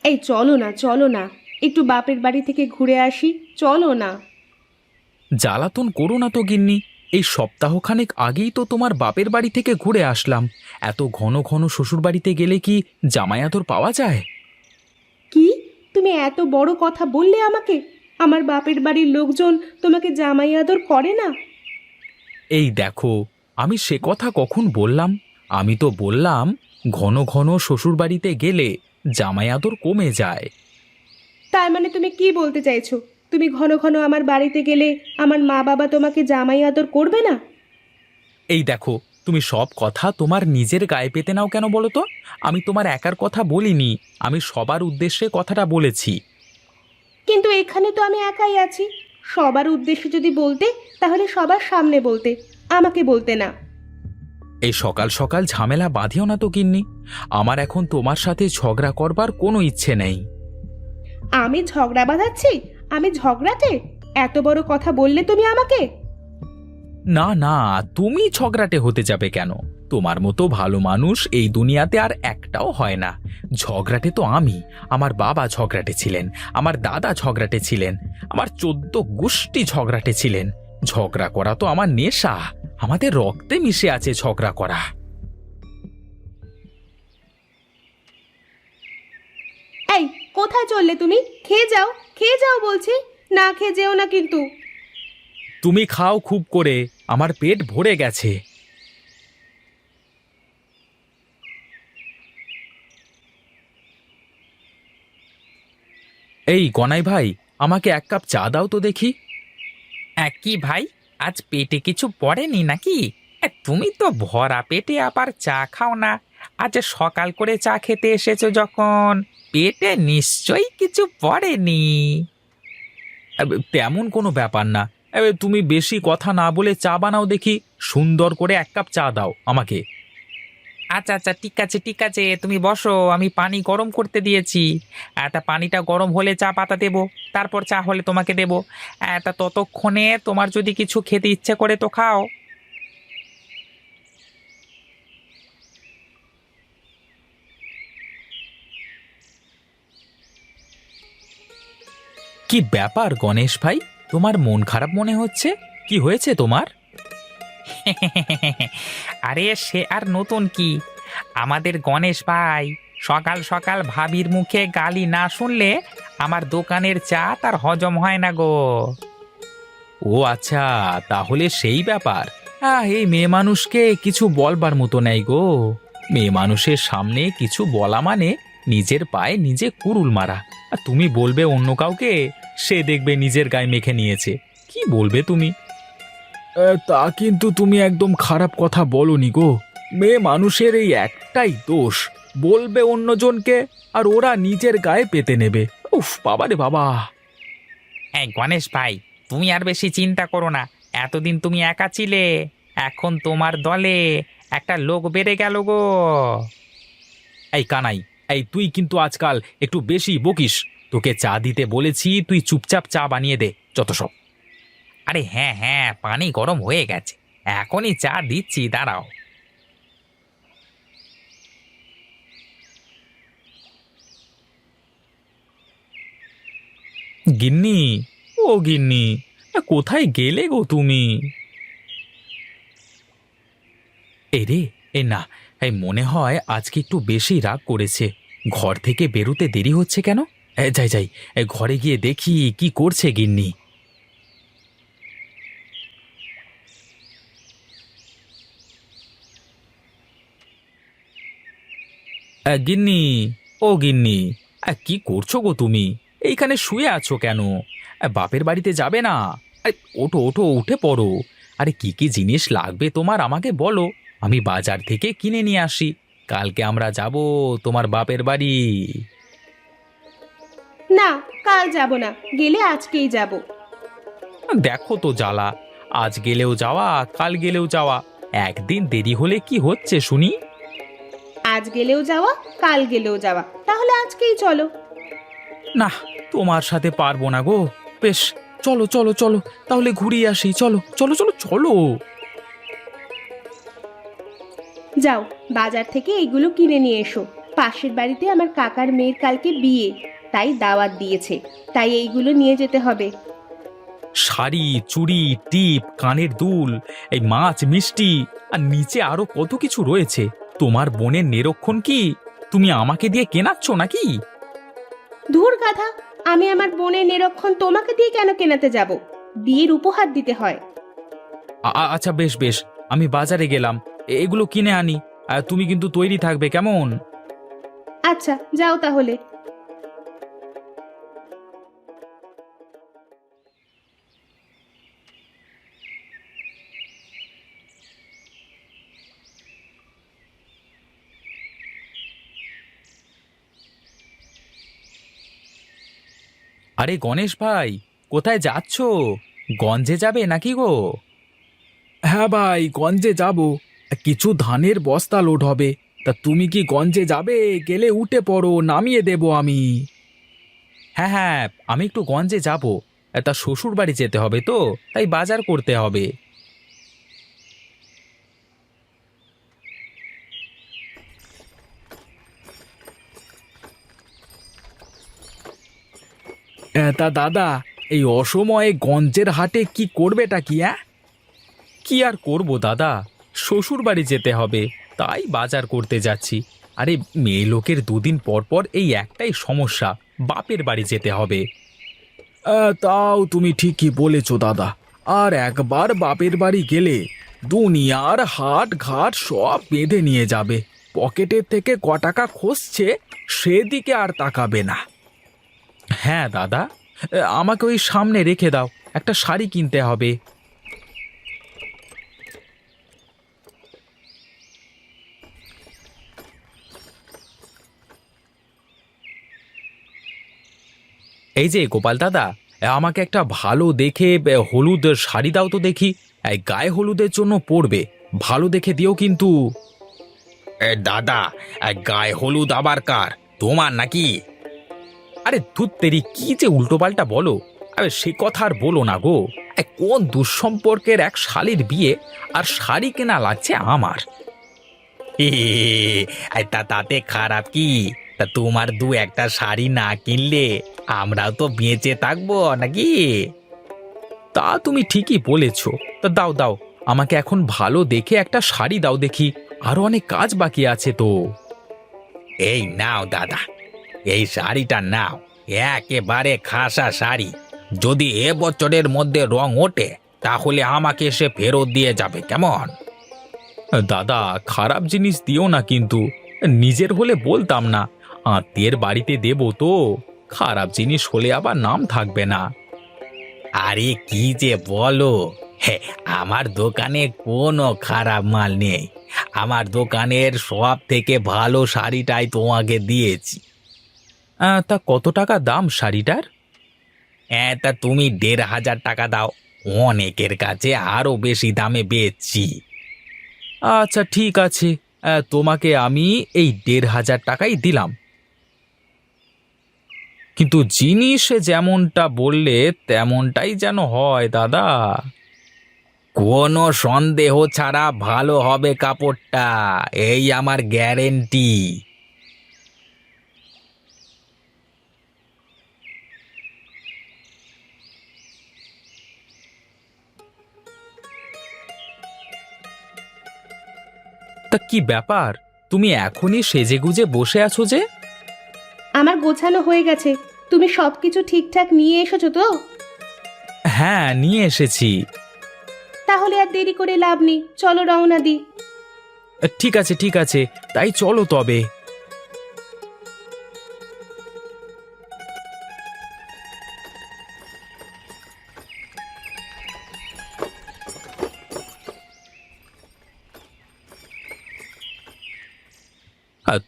এই চলো না, চলো না, একটু বাপের বাড়ি থেকে ঘুরে আসি, চলো না। জ্বালাতন করো না তো গিন্নি। এই সপ্তাহখানেক আগেই তো তোমার বাপের বাড়ি থেকে ঘুরে আসলাম। এত ঘন ঘন শ্বশুর বাড়িতে গেলে কি জামাই আদর পাওয়া যায়? কি? তুমি এত বড় কথা বললে আমাকে? আমার বাপের বাড়ির লোকজন তোমাকে জামাই আদর করে না? এই দেখো, আমি সে কথা কখন বললাম? আমি তো বললাম ঘন ঘন শ্বশুর বাড়িতে গেলে জামাই আদর কমে যায়। তার মানে তুমি কি বলতে চাইছো? তুমি ঘন ঘন আমার বাড়িতে গেলে আমার মা বাবা তোমাকে জামাই আদর করবে না? এই দেখো, তুমি সব কথা তোমার নিজের গায়ে পেতে নাও কেন বলো তো? আমি তোমার একার কথা বলিনি, আমি সবার উদ্দেশ্যে কথাটা বলেছি। কিন্তু এখানে তো আমি একাই আছি। সবার উদ্দেশ্যে যদি বলতে, তাহলে সবার সামনে বলতে, আমাকে বলতে না। এই সকাল সকাল ঝামেলা বাঁধিও না তো গিন্নি। আমার এখন তোমার সাথে ঝগড়া করবার কোনো ইচ্ছে নেই। আমি ঝগড়া বাঁধাচ্ছি? আমি ঝগড়াটে? এত বড় কথা বললে তুমি আমাকে? না না, তুমি ঝগড়াটে হতে যাবে কেন? তোমার মতো ভালো মানুষ এই দুনিয়াতে আর একটাও হয় না। ঝগড়াটে তো আমি। আমার বাবা ঝগড়াটে ছিলেন, আমার দাদা ঝগড়াটে ছিলেন, আমার 14 গোষ্ঠী ঝগড়াটে ছিলেন। ঝগড়া করা তো আমার নেশা। আমাদের রক্তে মিশে আছে ঝগড়া করা। এই, কোথায় চললে তুমি? খেয়ে যাও, খেয়ে যাও বলছি। না খেয়ে যেও না কিন্তু। তুমি খাও খুব করে, আমার পেট ভরে গেছে। এই গনাই ভাই, আমাকে 1 কাপ চা দাও তো দেখি। কি ভাই, আজ পেটে কিছু পড়েনি নাকি? তুমি তো ভরা পেটে আবার চা খাও না। আজ সকাল করে চা খেতে এসেছো যখন, পেটে নিশ্চয়ই কিছু পড়েনি। তেমন কোনো ব্যাপার না। তুমি বেশি কথা না বলে চা বানাও দেখি। সুন্দর করে 1 কাপ চা দাও আমাকে। আচ্ছা আচ্ছা, ঠিক আছে ঠিক আছে, তুমি বসো, আমি পানি গরম করতে দিয়েছি। তা পানিটা গরম হলে চা পাতা দেবো, তারপর চা হলে তোমাকে দেবো। তা ততক্ষণে তোমার যদি কিছু খেতে ইচ্ছে করে তো খাও। কি ব্যাপার গণেশ ভাই, তোমার মন খারাপ মনে হচ্ছে? কি হয়েছে তোমার? আরে সে আর নতুন কি, আমাদের গণেশ ভাই সকাল সকাল ভাবির মুখে গালি না শুনলে আমার দোকানের চা তার হজম হয় না গো। ও আচ্ছা, তাহলে সেই ব্যাপার। এই মেয়ে মানুষকে কিছু বলবার মতো নেই গো। মেয়ে মানুষের সামনে কিছু বলা মানে নিজের পায়ে নিজে কুড়ুল মারা। আর তুমি বলবে অন্য কাউকে, সে দেখবে নিজের গায়ে মেখে নিয়েছে। কি বলবে তুমি? তা কিন্তু তুমি একদম খারাপ কথা বলনি গো। মেয়ে মানুষের এই একটাই দোষ, বলবে অন্যজনকে আর ওরা নিজের গায়ে পেতে নেবে। উফ বাবা রে বাবা। গণেশ ভাই, তুমি আর বেশি চিন্তা করো না। এতদিন তুমি একা ছিলে, এখন তোমার দলে একটা লোক বেড়ে গেল গো। এই কানাই, এই তুই কিন্তু আজকাল একটু বেশি বকিস। তোকে চা দিতে বলেছি, তুই চুপচাপ চা বানিয়ে দে, যত সব। আরে হ্যাঁ হ্যাঁ, পানি গরম হয়ে গেছে, এখনই চা দিচ্ছি, দাঁড়াও। গিন্নি, ও গিন্নি, কোথায় গেলে গো তুমি? এই রে, এ না, এই মনে হয় আজকে একটু বেশি রাগ করেছে। ঘর থেকে বেরোতে দেরি হচ্ছে কেন? যাই যাই, ঘরে গিয়ে দেখি কি করছে গিন্নি। গিন্নি, ও গিন্নি, কি করছো গো তুমি? এইখানে শুয়ে আছো কেন? বাপের বাড়িতে যাবে না? আরে ওঠো ওঠো, উঠে পড়ো। আরে কি কি জিনিস লাগবে তোমার আমাকে বলো, আমি বাজার থেকে কিনে নিয়ে আসি। কালকে আমরা যাব তোমার বাপের বাড়ি। না, কাল যাব না, গেলে আজকেই যাব। দেখো তো জ্বালা, আজ গেলেও যাওয়া, কাল গেলেও যাওয়া। একদিন দেরি হলে কি হচ্ছে শুনি? আজ গেলেও যাওয়া, কাল গেলেও যাওয়া, তাহলে আজকেই চলো। না, তোমার সাথে পারবো না গো। বেশ, চলো চলো চলো, তাহলে ঘুরিয়ে আসি। চলো চলো চলো চলো। যাও, বাজার থেকে এইগুলো কিনে নিয়ে এসো। পাশের বাড়িতে আমার কাকার মেয়ের কালকে বিয়ে, তাই দাওয়াত দিয়েছে, তাই এইগুলো নিয়ে যেতে হবে। শাড়ি, চুড়ি, টিপ, কানের দুল, এই মাছ, মিষ্টি, আর নিচে আরো কত কিছু রয়েছে। তোমার বোনের নিরক্ষণ কি তুমি আমাকে দিয়ে কেনাচ্ছ নাকি? ধুর গাধা, আমি আমার বোনের নিরক্ষণ তোমাকে দিয়ে কেন কেনাতে যাব? বিয়ের উপহার দিতে হয়। আচ্ছা, বেশ বেশ, আমি বাজারে গেলাম, এগুলো কিনে আনি। তুমি কিন্তু তৈরি থাকবে, কেমন? আচ্ছা, যাও তাহলে। আরে গণেশ ভাই, কোথায় যাচ্ছ? গঞ্জে যাবে নাকি গো? হ্যাঁ ভাই, গঞ্জে যাব। কিছু ধানের বস্তা লোড হবে। তা তুমি কি গঞ্জে যাবে? গেলে উঠে পড়ো, নামিয়ে দেব আমি। হ্যাঁ হ্যাঁ, আমি একটু গঞ্জে যাব। তা শ্বশুর বাড়ি যেতে হবে তো, তাই বাজার করতে হবে। তা দাদা, এই অসময়ে গঞ্জের হাটে কি করবেটা কি? কি আর করব দাদা, শ্বশুর বাড়ি যেতে হবে, তাই বাজার করতে যাচ্ছি। আরে মেয়ে লোকের দুদিন পর পর এই একটাই সমস্যা, বাপের বাড়ি যেতে হবে। তাও তুমি ঠিকই বলেছো দাদা। আর একবার বাপের বাড়ি গেলে দুনিয়ার হাট ঘাট সব বেঁধে নিয়ে যাবে। পকেটের থেকে ক টাকা খসছে সেদিকে আর তাকাবে না। হ্যাঁ দাদা, আমাকে ওই সামনে রেখে দাও, একটা শাড়ি কিনতে হবে। এই যে গোপাল দাদা, আমাকে একটা ভালো দেখে হলুদ শাড়ি দাও তো দেখি। এই গায়ে হলুদের জন্য পরবে, ভালো দেখে দিও কিন্তু। দাদা, গায়ে হলুদ আবার কার, তোমার নাকি? আরে ধুত্তেরি, কি যে উল্টোপাল্টা বলো। আরে সে কথা আর বলো না গো। কোন দুঃসম্পর্কের এক শালির বিয়ে, আর শাড়ি কেনা লাগছে আমার। তাতে খারাপ কি? তা তোমার দু একটা শাড়ি না কিনলে আমরাও তো বেঁচে থাকবো নাকি? তা তুমি ঠিকই বলেছ। তা দাও দাও, আমাকে এখন ভালো দেখে একটা শাড়ি দাও দেখি, আরো অনেক কাজ বাকি আছে তো। এই নাও দাদা, এই শাড়িটা নাও, একেবারে খাসা শাড়ি। যদি এবছরের মধ্যে রং ওঠে তাহলে আমাকে এসে ফেরত দিয়ে যাবে, কেমন? দাদা, খারাপ জিনিস দিও না কিন্তু। নিজের হলে বলতাম না, আত্মীয়ের বাড়িতে দেবো তো। খারাপ জিনিস হলে আবার নাম থাকবে না। আরে কি যে বলো, আমার দোকানে কোনো খারাপ মাল নেই। আমার দোকানের সব থেকে ভালো শাড়িটাই তোমাকে দিয়েছি। তা কত টাকা দাম শাড়িটার? তা তুমি ১,৫০০ টাকা দাও, অনেকের কাছে আরো বেশি দামে বেচছি। আচ্ছা ঠিক আছে, তোমাকে আমি এই ১,৫০০ টাকাই দিলাম। কিন্তু জিনিস যেমনটা বললে তেমনটাই যেন হয় দাদা। কোনো সন্দেহ ছাড়া ভালো হবে কাপড়টা, এই আমার গ্যারেন্টি। তা কি ব্যাপার, তুমি এখনই সেজেগুজে বসে আছো যে? আমার গোছানো হয়ে গেছে, তুমি সবকিছু ঠিকঠাক নিয়ে এসেছো তো? হ্যাঁ, নিয়ে এসেছি। তাহলে আর দেরি করে লাভ নেই, চলো রওনা দিই। ঠিক আছে ঠিক আছে, তাই চলো তবে।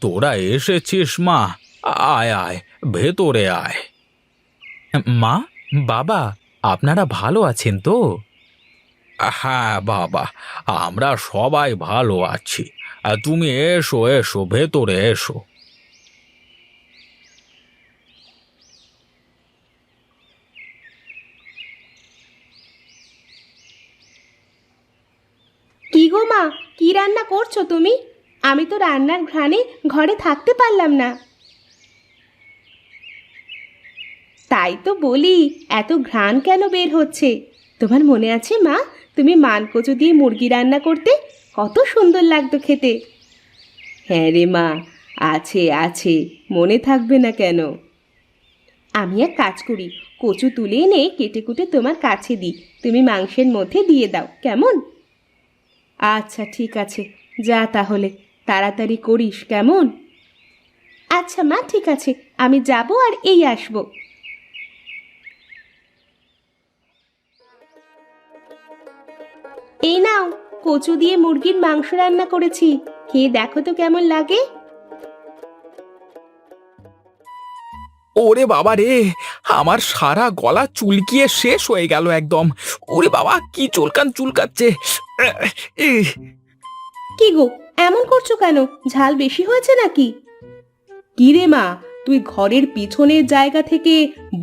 তোরা এসেছিস মা, আয় আয়, ভেতরে আয়। মা, বাবা, আপনারা ভালো আছেন তো? হ্যাঁ বাবা, আমরা সবাই ভালো আছি। তুমি এসো এসো, ভেতরে এসো। কি গো মা, কি রান্না করছো তুমি? আমি তো রান্নার ঘ্রাণে ঘরে থাকতে পারলাম না। তাই তো বলি, এত ঘ্রাণ কেন বের হচ্ছে? তোমার মনে আছে মা, তুমি মানকচু দিয়ে মুরগি রান্না করতে? কত সুন্দর লাগতো খেতে। হ্যাঁ রে মা, আছে আছে, মনে থাকবে না কেন? আমি এক কাজ করি, কচু তুলে এনে কেটে কুটে তোমার কাছে দিই, তুমি মাংসের মধ্যে দিয়ে দাও, কেমন? আচ্ছা ঠিক আছে, যা তাহলে, তাড়াতাড়ি করিস, কেমন? আচ্ছা মা, ঠিক আছে, আমি যাব আর এই আসবো। এই নাও, কচু দিয়ে মুরগির মাংস রান্না করেছি, খেয়ে দেখো তো কেমন লাগে। ওরে বাবা রে, আমার সারা গলা চুলকিয়ে শেষ হয়ে গেল একদম। ওরে বাবা, কি চুলকাচ্ছে। ইহ, কি গো, এমন করছো কেন? ঝাল বেশি হয়েছে নাকি? কি রে মা, তুই ঘরের পিছনের জায়গা থেকে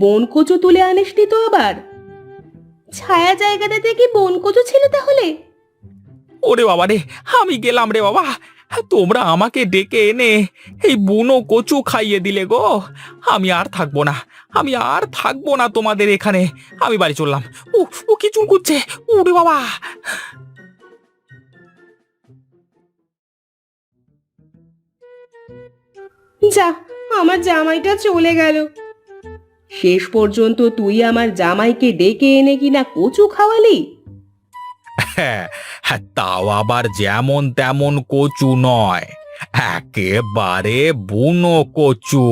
বন কচু তুলে আনিসনি তো আবার? ছায়া জায়গাটাতে কি বন কচু ছিল তাহলে? ওরে বাবা রে, আমি গেলাম রে বাবা। তোমরা আমাকে ডেকে এনে এই বুনো কচু খাইয়ে দিলে গো। আমি আর থাকবো না, আমি আর থাকবো না তোমাদের এখানে। আমি বাড়ি চললাম। ও ও কি চুল করছে, ওরে বাবা। যা, আমার জামাইটা চলে গেল। শেষ পর্যন্ত তুই আমার জামাইকে ডেকে এনে কিনা কচু খাওয়ালি? হ্যাঁ, হ্যাঁ, তাও আবার যেমন তেমন কচু নয়, একেবারে বুনো কচু।